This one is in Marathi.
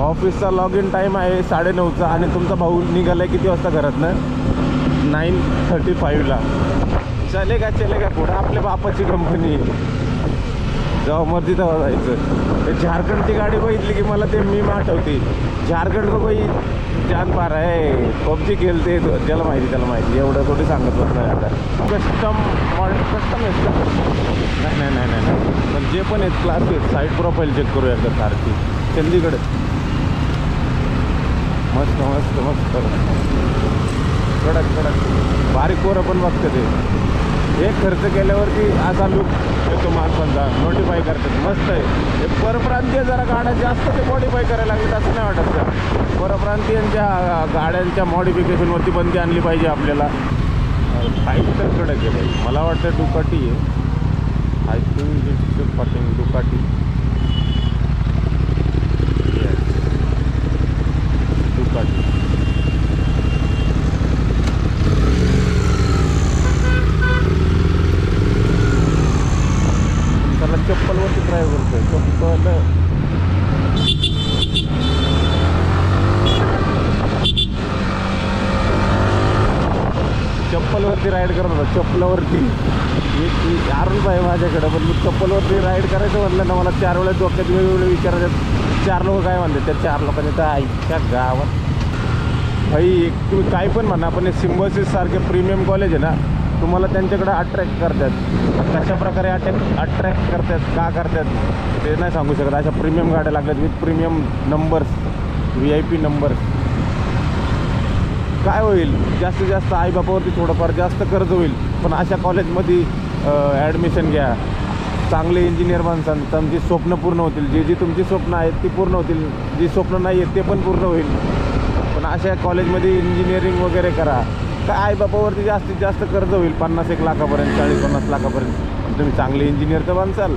ऑफिसचा लॉग इन टाईम आहे 9:30चा आणि तुमचा भाऊ निघाला आहे किती वाजता घरातनं 9:35ला. चलेगा पुढं आपल्या बापाची कंपनी जेव्हा मर्जी तेव्हा जायचं. ते झारखंडची गाडी बघितली की मला ते मीम आठवते. झारखंड को कोई जान पा रहा है, पबजी खेळते, त्याला माहिती एवढं थोडी सांगत बसणार आता. कस्टम आहेत का? नाही पण जे पण आहेत क्लास आहेत साईड प्रोफाईल चेक करूया एकदा कारची. चंदीगड मस्त कडक बारीक पोरं पण बघते ते. एक खर्च केल्यावरती असा लुक येतो माणसांचा, नोटिफाय करतात. मस्त आहे. हे परप्रांतीय जरा गाड्या जास्त ते मॉडिफाय करायला लागले असं नाही वाटत का? परप्रांतीयांच्या गाड्यांच्या मॉडिफिकेशनवरती बंदी आणली पाहिजे आपल्याला. बाईक तर कडक आहे बाई. मला वाटतं डुकाटी आहे. I think it's fucking Ducati. Ducati. त्याला चप्पलवरती ड्राईव्ह करतोय. चप्पलवरती राईड करत होता. चप्पलवरती एक आरुल आहे माझ्याकडं, पण मी चप्पलवरती राईड करायचं म्हटलं ना मला 4 वेळा डोक्यात वेगवेगळे विचारायचे. 4 लोक काय म्हणतात त्या 4 लोकांनी तर आईच्या गावात भाई. तुम्ही काय पण म्हणा, पण हे सिम्बॉसिस सारखे प्रीमियम कॉलेज आहे ना, तुम्हाला त्यांच्याकडे अट्रॅक्ट करतात. कशा प्रकारे अट्रॅक्ट करतात, का करतात ते नाही सांगू शकत. अशा प्रीमियम गाड्या लागतात with premium numbers, VIP numbers. काय होईल, जास्तीत जास्त आईबापावरती थोडंफार जास्त कर्ज होईल, पण अशा कॉलेजमध्ये ॲडमिशन घ्या. चांगले इंजिनियर माणसांना तुमची स्वप्न पूर्ण होतील. जी तुमची स्वप्न आहेत ती पूर्ण होतील, जी स्वप्न नाही आहेत ते पण पूर्ण होईल. पण अशा कॉलेजमध्ये इंजिनिअरिंग वगैरे करा. काय आईबापावरती जास्तीत जास्त कर्ज होईल 50-1 लाखापर्यंत, 40-50 लाखापर्यंत. तुम्ही चांगले इंजिनियर तर बनसाल.